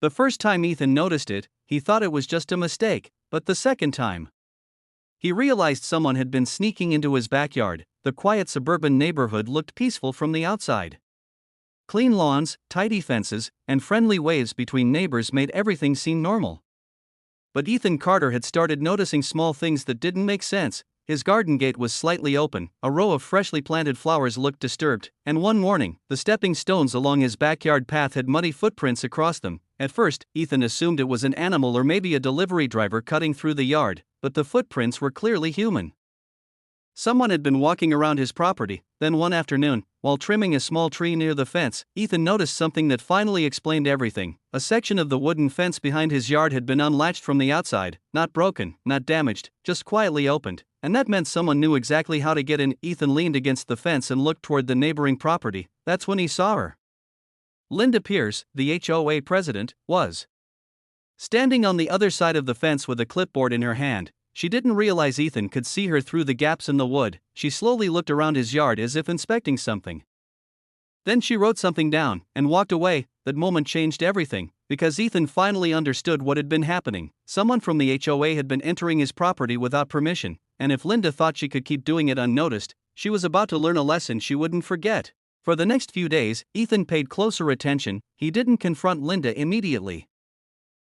The first time Ethan noticed it, he thought it was just a mistake, but the second time, he realized someone had been sneaking into his backyard. The quiet suburban neighborhood looked peaceful from the outside. Clean lawns, tidy fences, and friendly waves between neighbors made everything seem normal. But Ethan Carter had started noticing small things that didn't make sense. His garden gate was slightly open, a row of freshly planted flowers looked disturbed, and one morning, the stepping stones along his backyard path had muddy footprints across them. At first, Ethan assumed it was an animal or maybe a delivery driver cutting through the yard, but the footprints were clearly human. Someone had been walking around his property. Then one afternoon, while trimming a small tree near the fence, Ethan noticed something that finally explained everything. A section of the wooden fence behind his yard had been unlatched from the outside, not broken, not damaged, just quietly opened, and that meant someone knew exactly how to get in. Ethan leaned against the fence and looked toward the neighboring property. That's when he saw her. Linda Pierce, the HOA president, was standing on the other side of the fence with a clipboard in her hand. She didn't realize Ethan could see her through the gaps in the wood. She slowly looked around his yard as if inspecting something. Then she wrote something down and walked away. That moment changed everything, because Ethan finally understood what had been happening. Someone from the HOA had been entering his property without permission, and if Linda thought she could keep doing it unnoticed, she was about to learn a lesson she wouldn't forget. For the next few days, Ethan paid closer attention. He didn't confront Linda immediately.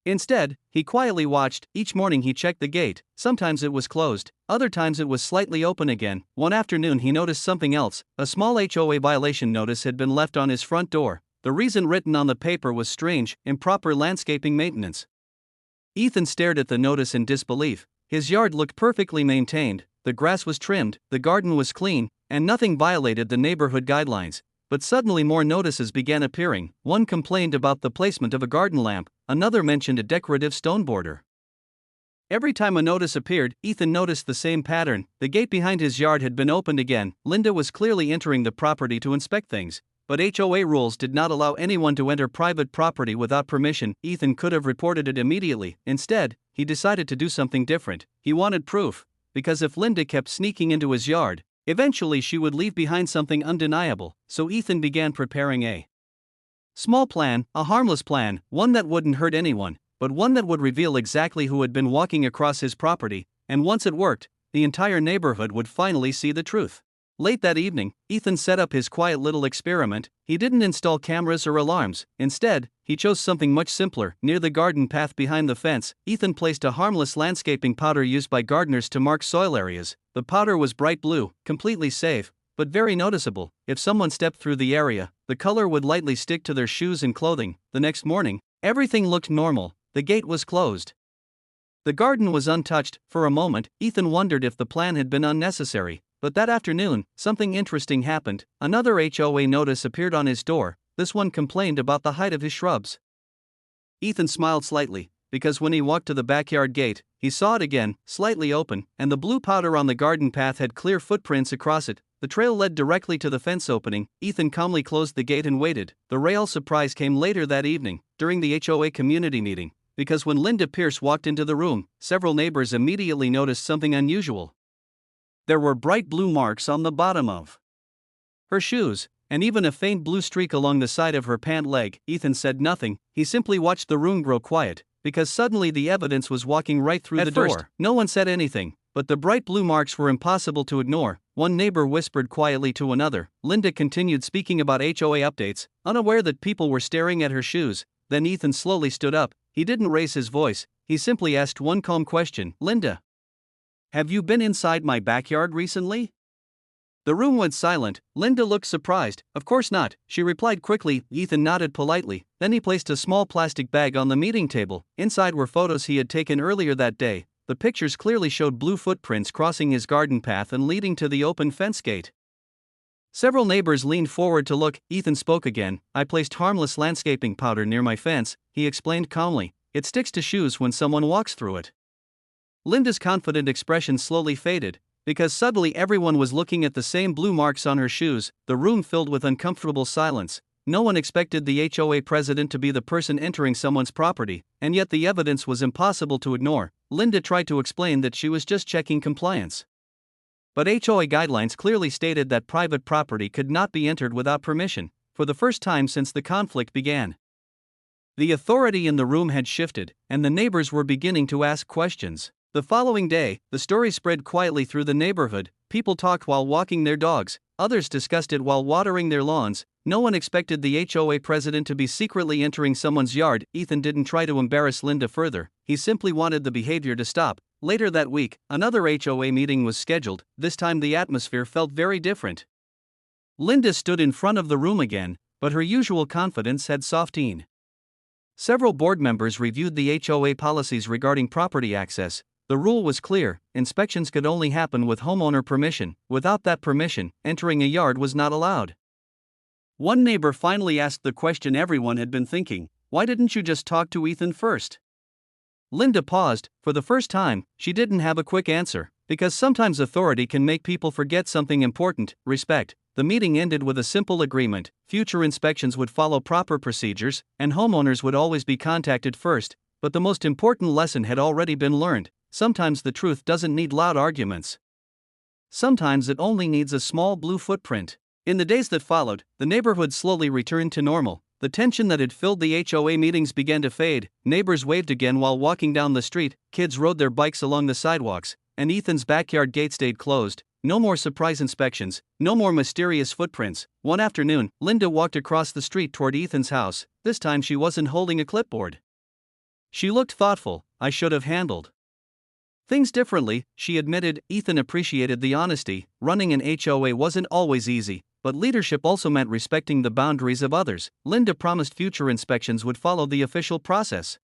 Instead, he quietly watched. Each morning he checked the gate. Sometimes it was closed, other times it was slightly open again. One afternoon he noticed something else. A small HOA violation notice had been left on his front door. The reason written on the paper was strange: improper landscaping maintenance. Ethan stared at the notice in disbelief. His yard looked perfectly maintained, the grass was trimmed, the garden was clean, and nothing violated the neighborhood guidelines. But suddenly more notices began appearing. One complained about the placement of a garden lamp, another mentioned a decorative stone border. Every time a notice appeared, Ethan noticed the same pattern. The gate behind his yard had been opened again. Linda was clearly entering the property to inspect things. But HOA rules did not allow anyone to enter private property without permission. Ethan could have reported it immediately. Instead, he decided to do something different. He wanted proof, because if Linda kept sneaking into his yard, eventually she would leave behind something undeniable. So Ethan began preparing a small plan, a harmless plan, one that wouldn't hurt anyone, but one that would reveal exactly who had been walking across his property, and once it worked, the entire neighborhood would finally see the truth. Late that evening, Ethan set up his quiet little experiment. He didn't install cameras or alarms. Instead, he chose something much simpler. Near the garden path behind the fence, Ethan placed a harmless landscaping powder used by gardeners to mark soil areas. The powder was bright blue, completely safe, but very noticeable. If someone stepped through the area, the color would lightly stick to their shoes and clothing. The next morning, everything looked normal. The gate was closed. The garden was untouched. For a moment, Ethan wondered if the plan had been unnecessary. But that afternoon, something interesting happened. Another HOA notice appeared on his door. This one complained about the height of his shrubs. Ethan smiled slightly, because when he walked to the backyard gate, he saw it again, slightly open, and the blue powder on the garden path had clear footprints across it. The trail led directly to the fence opening. Ethan calmly closed the gate and waited. The real surprise came later that evening, during the HOA community meeting, because when Linda Pierce walked into the room, several neighbors immediately noticed something unusual. There were bright blue marks on the bottom of her shoes, and even a faint blue streak along the side of her pant leg. Ethan said nothing. He simply watched the room grow quiet, because suddenly the evidence was walking right through the door. At first, no one said anything, but the bright blue marks were impossible to ignore. One neighbor whispered quietly to another. Linda continued speaking about HOA updates, unaware that people were staring at her shoes. Then Ethan slowly stood up. He didn't raise his voice. He simply asked one calm question. Linda, have you been inside my backyard recently? The room went silent. Linda looked surprised. Of course not, she replied quickly. Ethan nodded politely. Then he placed a small plastic bag on the meeting table. Inside were photos he had taken earlier that day. The pictures clearly showed blue footprints crossing his garden path and leading to the open fence gate. Several neighbors leaned forward to look. Ethan spoke again. I placed harmless landscaping powder near my fence, he explained calmly. It sticks to shoes when someone walks through it. Linda's confident expression slowly faded, because suddenly everyone was looking at the same blue marks on her shoes. The room filled with uncomfortable silence. No one expected the HOA president to be the person entering someone's property, and yet the evidence was impossible to ignore. Linda tried to explain that she was just checking compliance. But HOA guidelines clearly stated that private property could not be entered without permission, for the first time since the conflict began. The authority in the room had shifted, and the neighbors were beginning to ask questions. The following day, the story spread quietly through the neighborhood. People talked while walking their dogs, others discussed it while watering their lawns. No one expected the HOA president to be secretly entering someone's yard. Ethan didn't try to embarrass Linda further, he simply wanted the behavior to stop. Later that week, another HOA meeting was scheduled. This time the atmosphere felt very different. Linda stood in front of the room again, but her usual confidence had softened. Several board members reviewed the HOA policies regarding property access. The rule was clear: inspections could only happen with homeowner permission. Without that permission, entering a yard was not allowed. One neighbor finally asked the question everyone had been thinking: why didn't you just talk to Ethan first? Linda paused. For the first time, she didn't have a quick answer, because sometimes authority can make people forget something important: respect. The meeting ended with a simple agreement: future inspections would follow proper procedures, and homeowners would always be contacted first. But the most important lesson had already been learned: sometimes the truth doesn't need loud arguments. Sometimes it only needs a small blue footprint. In the days that followed, the neighborhood slowly returned to normal. The tension that had filled the HOA meetings began to fade. Neighbors waved again while walking down the street, kids rode their bikes along the sidewalks, and Ethan's backyard gate stayed closed. No more surprise inspections, no more mysterious footprints. One afternoon, Linda walked across the street toward Ethan's house. This time she wasn't holding a clipboard. She looked thoughtful. I should have handled things differently, she admitted. Ethan appreciated the honesty. Running an HOA wasn't always easy, but leadership also meant respecting the boundaries of others. Linda promised future inspections would follow the official process.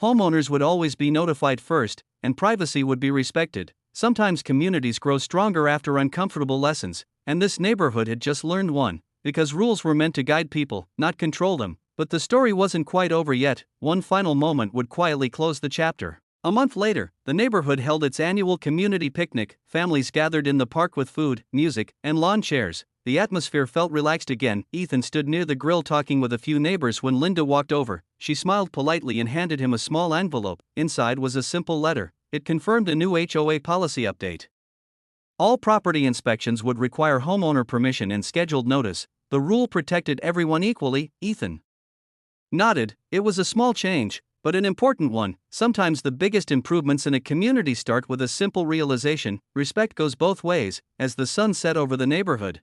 Homeowners would always be notified first, and privacy would be respected. Sometimes communities grow stronger after uncomfortable lessons, and this neighborhood had just learned one, because rules were meant to guide people, not control them. But the story wasn't quite over yet. One final moment would quietly close the chapter. A month later, the neighborhood held its annual community picnic. Families gathered in the park with food, music, and lawn chairs. The atmosphere felt relaxed again. Ethan stood near the grill talking with a few neighbors when Linda walked over. She smiled politely and handed him a small envelope. Inside was a simple letter. It confirmed a new HOA policy update. All property inspections would require homeowner permission and scheduled notice. The rule protected everyone equally. Ethan nodded. It was a small change, but an important one. Sometimes the biggest improvements in a community start with a simple realization: respect goes both ways. As the sun set over the neighborhood,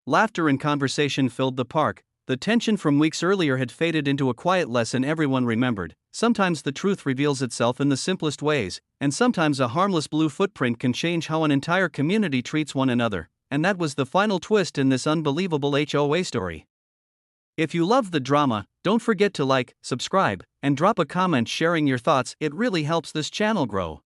laughter and conversation filled the park. The tension from weeks earlier had faded into a quiet lesson everyone remembered. Sometimes the truth reveals itself in the simplest ways, and sometimes a harmless blue footprint can change how an entire community treats one another. And that was the final twist in this unbelievable HOA story. If you love the drama, don't forget to like, subscribe, and drop a comment sharing your thoughts. It really helps this channel grow.